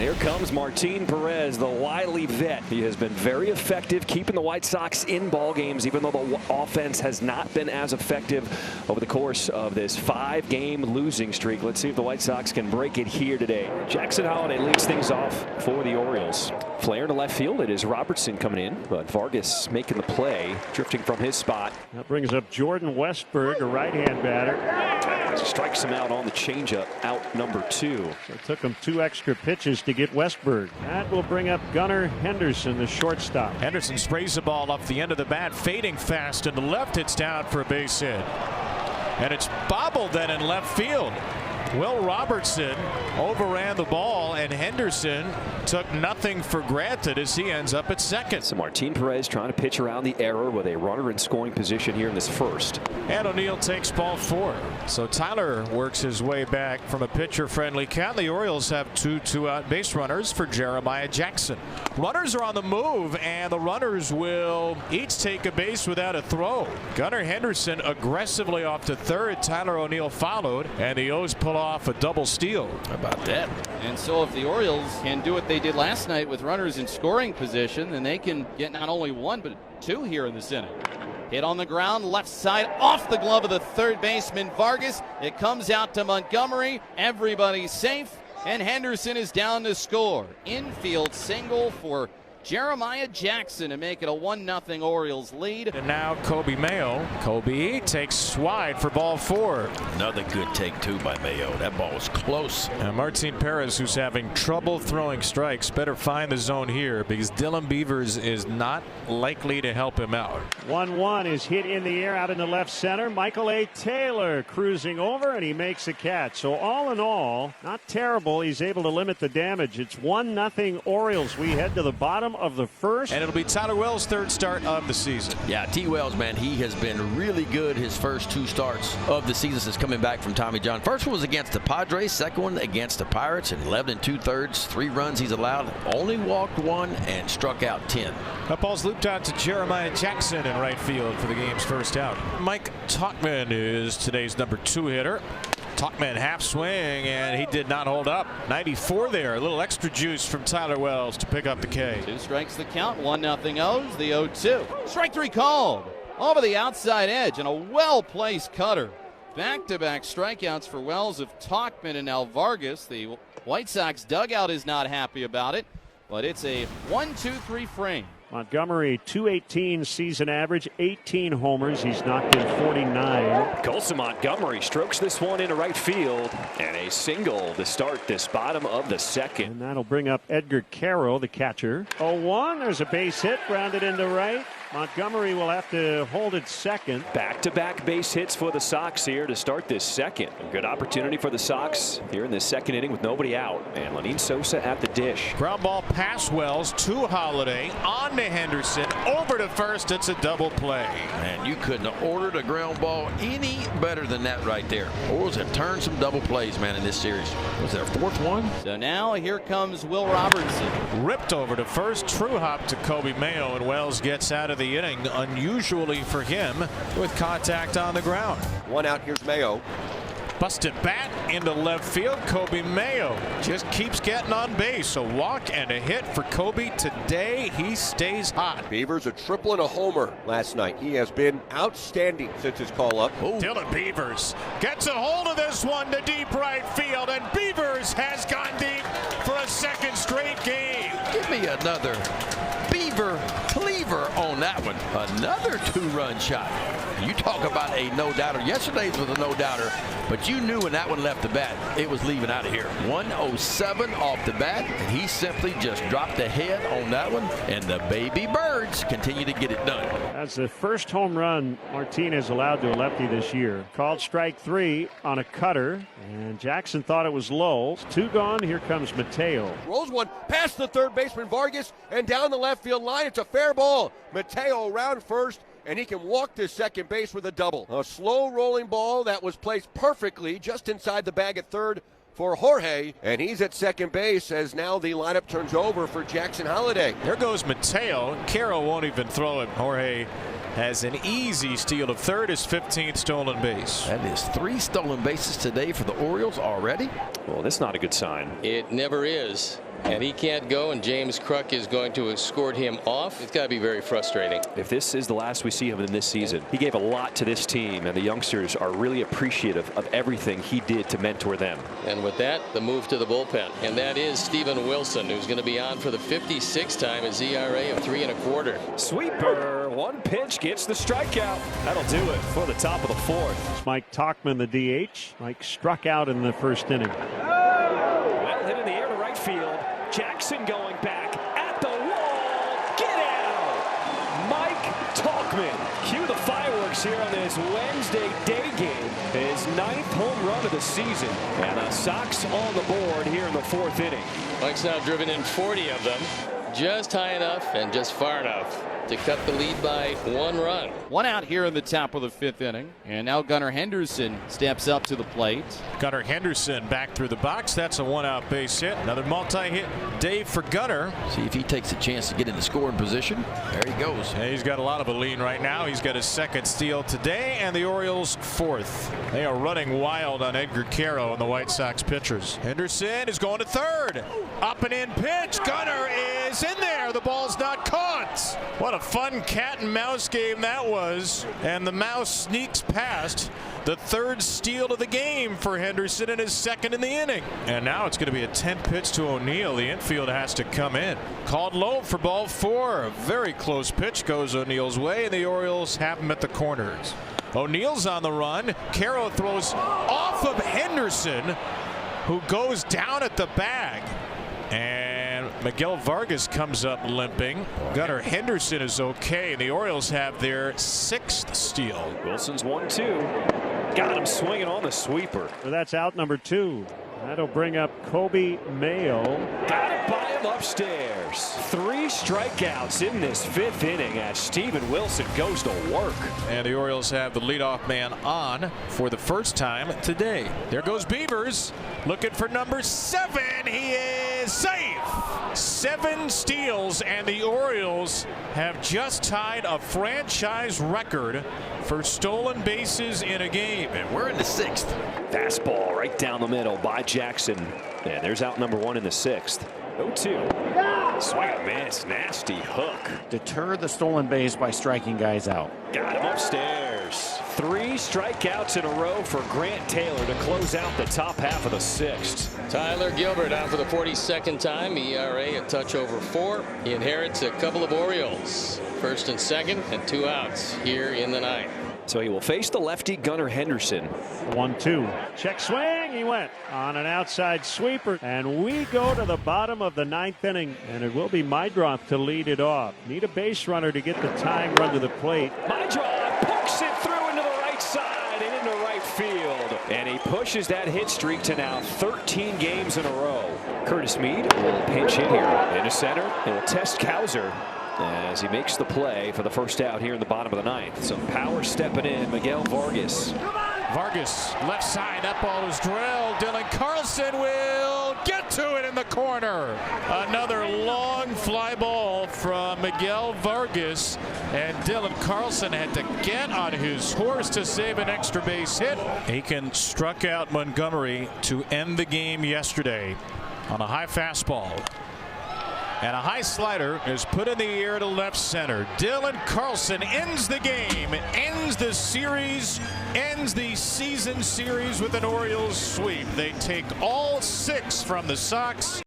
Here comes Martin Perez, the wily vet. He has been very effective keeping the White Sox in ball games, even though the offense has not been as effective over the course of this 5-game losing streak. Let's see if the White Sox can break it here today. Jackson Holliday leads things off for the Orioles. Flare to left field. It is Robertson coming in, but Vargas making the play, drifting from his spot. That brings up Jordan Westburg, a right-hand batter. Strikes him out on the changeup, out number 2. So it took him 2 extra pitches to get Westburg. That will bring up Gunnar Henderson, the shortstop. Henderson sprays the ball off the end of the bat, fading fast to the left. It's down for a base hit. And it's bobbled then in left field. Will Robertson overran the ball, and Henderson took nothing for granted as he ends up at second. So Martin Perez trying to pitch around the error with a runner in scoring position here in this first. And O'Neill takes ball 4. So Tyler works his way back from a pitcher-friendly count. The Orioles have 2 two-out base runners for Jeremiah Jackson. Runners are on the move, and the runners will each take a base without a throw. Gunnar Henderson aggressively off to third. Tyler O'Neill followed, and the O's pull off a double steal. How about that? And so if the Orioles can do what they did last night with runners in scoring position, then they can get not only 1 but 2 here in this inning. Hit on the ground, left side, off the glove of the third baseman Vargas. It comes out to Montgomery. Everybody's safe, and Henderson is down to score. Infield single for Jeremiah Jackson to make it a 1-0 Orioles lead. And now Kobe Mayo. Kobe takes wide for ball 4. Another good take too by Mayo. That ball was close. And Martin Perez, who's having trouble throwing strikes, better find the zone here because Dylan Beavers is not likely to help him out. 1-1 is hit in the air out in the left center. Michael A. Taylor cruising over, and he makes a catch. So all in all, not terrible. He's able to limit the damage. It's 1-0 Orioles. We head to the bottom of the first. And it'll be Tyler Wells' 3rd start of the season. Yeah, T. Wells, man, he has been really good his first 2 starts of the season since coming back from Tommy John. First one was against the Padres, second one against the Pirates, and 11 2/3, 3 runs he's allowed, only walked 1 and struck out 10. That ball's looped out to Jeremiah Jackson in right field for the game's first out. Mike Tauchman is today's number 2 hitter. Tauchman half swing, and he did not hold up. 94 there. A little extra juice from Tyler Wells to pick up the K. 2 strikes the count. 1-0 O's. The 0-2. Strike 3 called. Over the outside edge, and a well-placed cutter. Back-to-back strikeouts for Wells of Tauchman and now Vargas. The White Sox dugout is not happy about it, but it's a 1-2-3 frame. Montgomery, 218 season average, 18 homers. He's knocked in 49. Colson Montgomery strokes this one into right field, and a single to start this bottom of the second. And that'll bring up Edgar Caro, the catcher. 0-1. There's a base hit, grounded into right. Montgomery will have to hold it second. Back-to-back base hits for the Sox here to start this second. A good opportunity for the Sox here in this second inning with nobody out. And Lenyn Sosa at the dish. Ground ball past Wells to Holliday, on to Henderson, over to first. It's a double play. And you couldn't have ordered a ground ball any better than that right there. Orioles have turned some double plays, man, in this series. Was their 4th one? So now here comes Will Robertson. Ripped over to first, true hop to Kobe Mayo, and Wells gets out of the inning, unusually for him, with contact on the ground. 1 out. Here's Mayo. Busted bat into left field. Kobe Mayo just keeps getting on base. A walk and a hit for Kobe today. He stays hot. Beavers a triple and a homer last night. He has been outstanding since his call up. Dylan Beavers gets a hold of this one to deep right field, and Beavers has gone deep for a 2nd straight game. Give me another Beaver cleaver on that one. Another 2-run shot. You talk about a no-doubter. Yesterday's was a no-doubter, but you knew when that one left the bat, it was leaving out of here. 107 off the bat, and he simply just dropped the head on that one, and the baby birds continue to get it done. That's the first home run Martinez allowed to a lefty this year. Called strike 3 on a cutter, and Jackson thought it was low. 2 gone. Here comes Mateo. Rolls one past the third baseman Vargas and down the left field line. It's a fair ball. Mateo around first, and he can walk to second base with a double. A slow rolling ball that was placed perfectly just inside the bag at third for Jorge, and he's at second base as now the lineup turns over for Jackson Holliday. There goes Mateo. Caro won't even throw it. Jorge has an easy steal of third, his 15th stolen base. That is 3 stolen bases today for the Orioles already. Well, that's not a good sign. It never is. and he can't go, and James Kruk is going to escort him off. It's got to be very frustrating. If this is the last we see of him in this season, he gave a lot to this team, and the youngsters are really appreciative of everything he did to mentor them. And with that, the move to the bullpen, and that is Steven Wilson, who's going to be on for the 56th time, his ERA of 3 1/4. Sweeper, one pitch, gets the strikeout. That'll do it for the top of the 4th. It's Mike Tauchman, the DH. Mike struck out in the first inning. Well hit in the air to right field. Jackson going back at the wall. Get out! Mike Tauchman. Cue the fireworks here on this Wednesday day game. His 9th home run of the season. And the Sox on the board here in the 4th inning. Mike's now driven in 40 of them, just high enough and just far enough to cut the lead by 1 run. 1 out here in the top of the 5th inning. And now Gunnar Henderson steps up to the plate. Gunnar Henderson back through the box. That's a 1-out base hit. Another multi-hit day for Gunnar. See if he takes a chance to get in the scoring position. There he goes. And he's got a lot of a lean right now. He's got his 2nd steal today, and the Orioles 4th. They are running wild on Edgar Quero and the White Sox pitchers. Henderson is going to 3rd. Up and in pitch. Gunnar is in there. The ball's not caught. What a fun cat and mouse game that was. And the mouse sneaks past the 3rd steal of the game for Henderson and his 2nd in the inning. And now it's going to be a 10th pitch to O'Neill. The infield has to come in. Called low for ball 4. A very close pitch goes O'Neill's way, and the Orioles have him at the corners. O'Neill's on the run. Quero throws off of Henderson, who goes down at the bag. And Miguel Vargas comes up limping. Gunnar Henderson is okay. The Orioles have their 6th steal. Wilson's 1-2. Got him swinging on the sweeper. So that's out number 2. That'll bring up Kobe Mayo. Got it by him upstairs. 3 strikeouts in this 5th inning as Steven Wilson goes to work. And the Orioles have the leadoff man on for the first time today. There goes Beavers looking for number 7. He is safe. 7 steals, and the Orioles have just tied a franchise record for stolen bases in a game. And we're in the 6th. Fastball right down the middle by Jackson. And there's out number 1 in the 6th. 0-2. Swing and miss. Nasty hook. Deter the stolen base by striking guys out. Got him upstairs. 3 strikeouts in a row for Grant Taylor to close out the top half of the 6th. Tyler Gilbert on for the 42nd time. ERA a touch over 4. He inherits a couple of Orioles. 1st and 2nd, and 2 outs here in the 9th. So he will face the lefty Gunnar Henderson. 1-2. Check swing. He went on an outside sweeper. And we go to the bottom of the 9th inning. And it will be Mydroth to lead it off. Need a base runner to get the tying run to the plate. Mydroth pokes it through into the right side and into right field. And he pushes that hit streak to now 13 games in a row. Curtis Mead, a little pinch hit here. Into center. He will test Cowser as he makes the play for the first out here in the bottom of the 9th. Some power stepping in. Miguel Vargas. Vargas left side. That ball is drilled. Dylan Carlson will get to it in the corner. Another long fly ball from Miguel Vargas, and Dylan Carlson had to get on his horse to save an extra base hit. Aiken struck out Montgomery to end the game yesterday on a high fastball. And a high slider is put in the air to left center. Dylan Carlson ends the game, ends the series, ends the season series with an Orioles sweep. They take all 6 from the Sox.